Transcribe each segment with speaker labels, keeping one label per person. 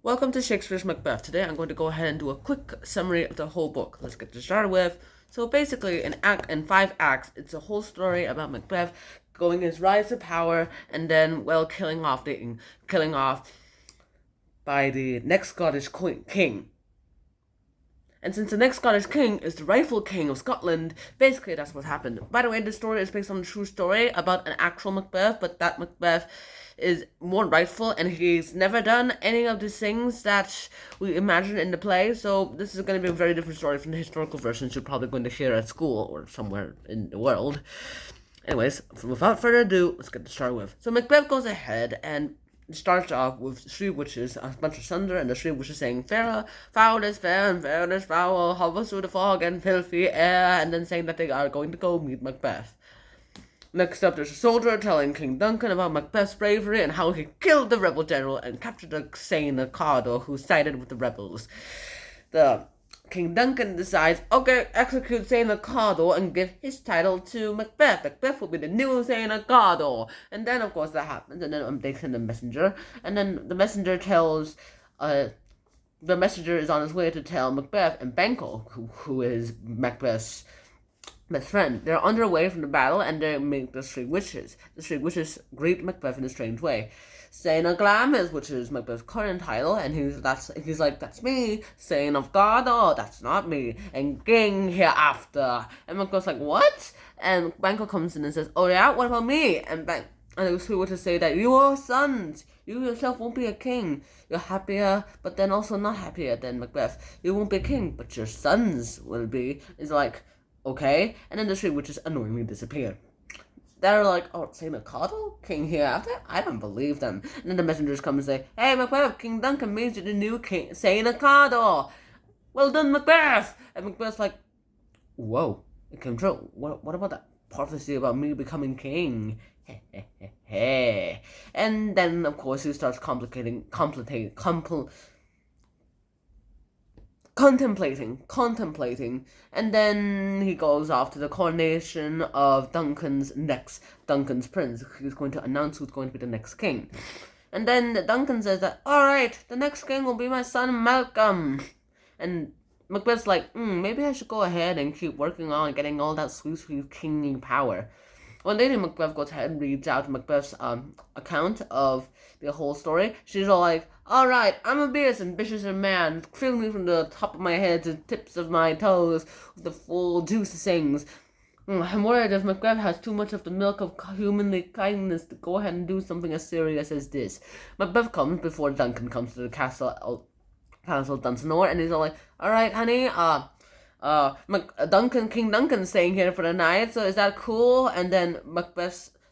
Speaker 1: Welcome to Shakespeare's Macbeth. Today I'm going to go ahead and do a quick summary of the whole book. Let's get started with. So basically, in 5 acts, it's a whole story about Macbeth going his rise to power and then, killing off by the next Scottish king. And since the next Scottish king is the rightful king of Scotland, basically that's what happened. By the way, this story is based on a true story about an actual Macbeth, but that Macbeth is more rightful, and he's never done any of these things that we imagine in the play, so this is going to be a very different story from the historical versions you're probably going to hear at school or somewhere in the world. Anyways, without further ado, let's get started with. So Macbeth goes ahead and starts off with 3 witches, a bunch of thunder, and the 3 witches saying, foul is fair and fair is foul, hovers through the fog and filthy air, and then saying that they are going to go meet Macbeth. Next up, there's a soldier telling King Duncan about Macbeth's bravery and how he killed the rebel general and captured the sane Cardor who sided with the rebels. The King Duncan decides, okay, execute Sane Cardor and give his title to Macbeth. Macbeth will be the new Sane Cardor. And then, of course, that happens, and then they send a messenger, and then the messenger tells, the messenger is on his way to tell Macbeth and Banquo, who is Macbeth's best friend. They're underway from the battle, and they meet the 3 witches. The 3 witches greet Macbeth in a strange way. Sane of Glamis, which is Macbeth's current title, and he's like, that's me. Sane of Gardor, that's not me. And King hereafter. And Macbeth's like, what? And Banquo comes in and says, oh yeah, what about me? And the 3 witches say that you are sons. You yourself won't be a king. You're happier, but then also not happier than Macbeth. You won't be a king, but your sons will be. It's like, okay, and then the 3 witches annoyingly disappear. They're like, oh, Sane Cardor? King hereafter? I don't believe them. And then the messengers come and say, hey, Macbeth, King Duncan made you the new king, Sane Cardor. Well done, Macbeth. And Macbeth's like, whoa, it came true. What about that prophecy about me becoming king? And then, of course, he starts contemplating, and then he goes off to the coronation of Duncan's prince. He's going to announce who's going to be the next king. And then Duncan says that, alright, the next king will be my son Malcolm. And Macbeth's like, maybe I should go ahead and keep working on getting all that sweet kingly power. When Lady Macbeth goes ahead and reads out Macbeth's account of the whole story, she's all like, alright, I'm a beast and ambitious man, filling me from the top of my head to the tips of my toes with the full juice of things. I'm worried if Macbeth has too much of the milk of humanly kindness to go ahead and do something as serious as this. Macbeth comes before Duncan comes to the castle Dunsinore, and he's all like, alright, honey, King Duncan's staying here for the night, so is that cool? And then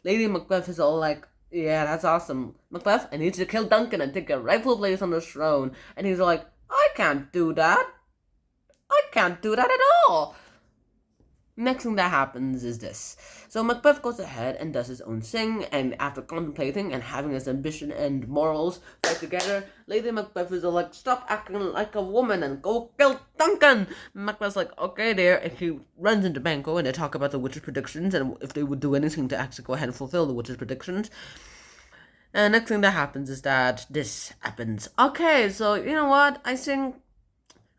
Speaker 1: Lady Macbeth is all like, yeah, that's awesome. Macbeth, I need you to kill Duncan and take your rightful place on the throne. And he's like, I can't do that. I can't do that at all. Next thing that happens is this. So Macbeth goes ahead and does his own thing, and after contemplating and having his ambition and morals fight together, Lady Macbeth is like, stop acting like a woman and go kill Duncan! Macbeth's like, okay dear, and he runs into Banquo and they talk about the witches' predictions and if they would do anything to actually go ahead and fulfill the witches' predictions. And next thing that happens is that this happens. Okay, so you know what? I think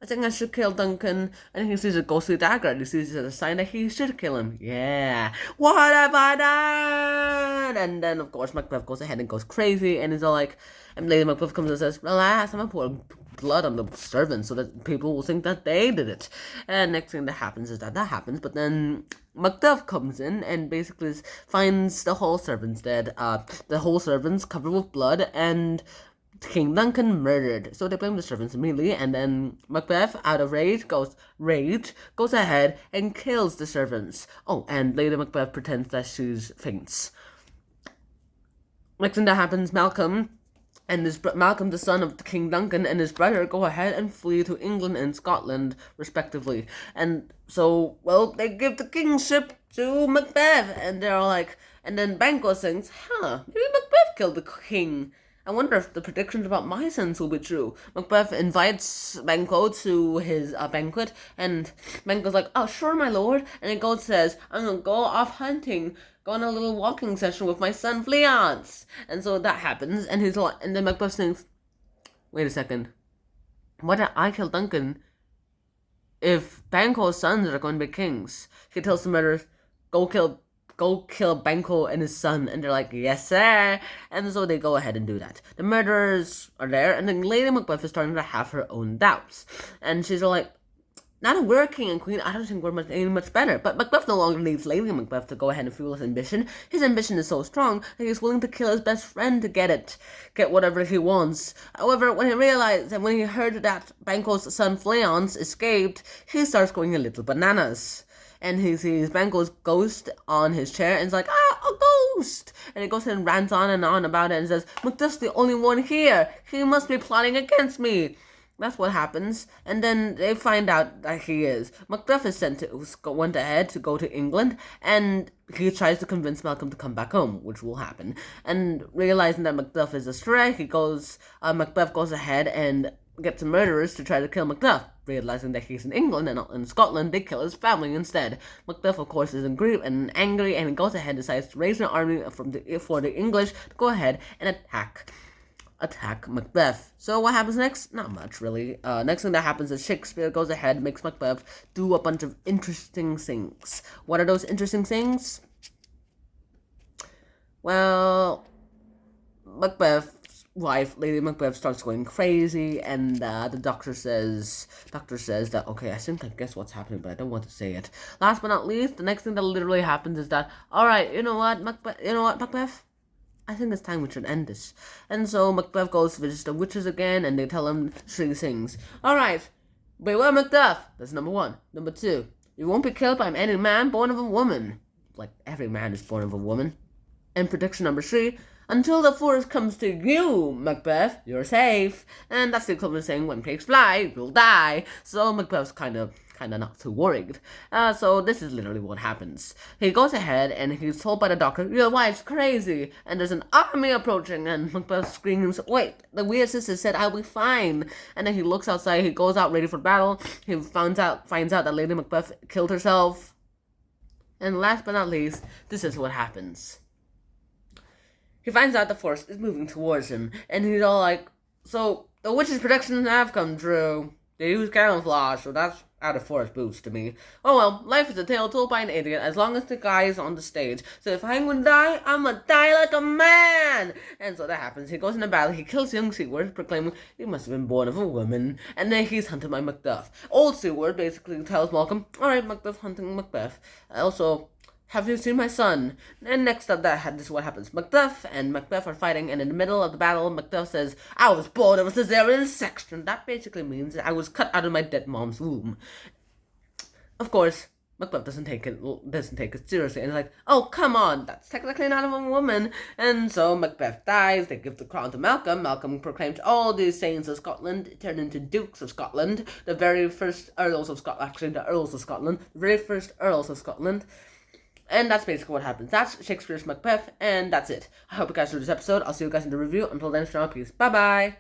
Speaker 1: I should kill Duncan. And he sees a ghostly dagger and he sees it as a sign that he should kill him. Yeah. What have I done? And then, of course, Macbeth goes ahead and goes crazy and is all like, and Lady Macbeth comes and says, relax, I'm gonna pour blood on the servants so that people will think that they did it. And next thing that happens is that happens, but then Macbeth comes in and basically finds the whole servants dead. The whole servants covered with blood and King Duncan murdered. So they blame the servants immediately, and then Macbeth, out of rage, goes ahead and kills the servants. Oh, and Lady Macbeth pretends that she's faints. Next thing that happens, Malcolm, the son of King Duncan, and his brother go ahead and flee to England and Scotland, respectively. And so, they give the kingship to Macbeth, and they're all like, and then Banquo thinks, maybe Macbeth killed the king. I wonder if the predictions about my sons will be true. Macbeth invites Banquo to his banquet, and Banquo's like, oh, sure, my lord. And then Gold says, I'm going to go off hunting, go on a little walking session with my son Fleance. And so that happens, and then Macbeth thinks, wait a second. Why did I kill Duncan if Banquo's sons are going to be kings? He tells the murderers, go kill Banquo and his son. And they're like, yes, sir. And so they go ahead and do that. The murderers are there, and then Lady Macbeth is starting to have her own doubts. And she's like, now that we're king and queen, I don't think we're any much better. But Macbeth no longer needs Lady Macbeth to go ahead and fuel his ambition. His ambition is so strong that he's willing to kill his best friend to get whatever he wants. However, when he realized and when he heard that Banquo's son Fleance escaped, he starts going a little bananas. And he sees Banquo's ghost on his chair and is like, a ghost! And he goes and rants on and on about it and says, Macduff's the only one here. He must be plotting against me. That's what happens, and then they find out that he is. Macbeth went ahead to go to England, and he tries to convince Malcolm to come back home, which will happen. And realizing that Macbeth is astray, Macbeth goes ahead and gets murderers to try to kill Macduff. Realizing that he's in England and not in Scotland, they kill his family instead. Macbeth, of course, is angry, and he goes ahead and decides to raise an army for the English to go ahead and attack Macbeth. So what happens next? Not much, really. Next thing that happens is Shakespeare goes ahead and makes Macbeth do a bunch of interesting things. What are those interesting things? Well, Macbeth's wife, Lady Macbeth, starts going crazy, and the doctor says that, okay, I guess what's happening, but I don't want to say it. Last but not least, the next thing that literally happens is that, alright, you know what, Macbeth? I think it's time we should end this. And so Macbeth goes to visit the witches again, and they tell him 3 things. Alright, beware Macduff. That's number 1. Number 2, you won't be killed by any man born of a woman. Like, every man is born of a woman. And prediction number 3, until the forest comes to you, Macbeth, you're safe. And that's the equivalent of saying, when pigs fly, you'll die. So Macbeth's kind of not too worried. So this is literally what happens. He goes ahead and he's told by the doctor, your wife's crazy, and there's an army approaching, and Macbeth screams, wait, the weird sister said I'll be fine. And then he looks outside, he goes out ready for battle, he finds out that Lady Macbeth killed herself. And last but not least, this is what happens. He finds out the forest is moving towards him, and he's all like, so the witch's predictions have come true. They use camouflage, so that's added force boost to me. Oh well, life is a tale told by an idiot as long as the guy is on the stage. So if I'm gonna die, I'm gonna die like a man! And so that happens. He goes into battle, he kills young Seward, proclaiming he must have been born of a woman, and then he's hunted by Macduff. Old Seward basically tells Malcolm, alright, Macduff hunting Macbeth. Also, have you seen my son? And next up, this is what happens. Macduff and Macbeth are fighting, and in the middle of the battle, Macduff says, I was born of a cesarean section. That basically means that I was cut out of my dead mom's womb. Of course, Macbeth doesn't take it seriously, and is like, oh, come on, that's technically not of a woman. And so Macbeth dies, they give the crown to Malcolm. Malcolm proclaims all these saints of Scotland turn into dukes of Scotland, the very first earls of Scotland, the very first earls of Scotland. And that's basically what happens. That's Shakespeare's Macbeth, and that's it. I hope you guys enjoyed this episode. I'll see you guys in the review. Until then, strong peace. Bye-bye.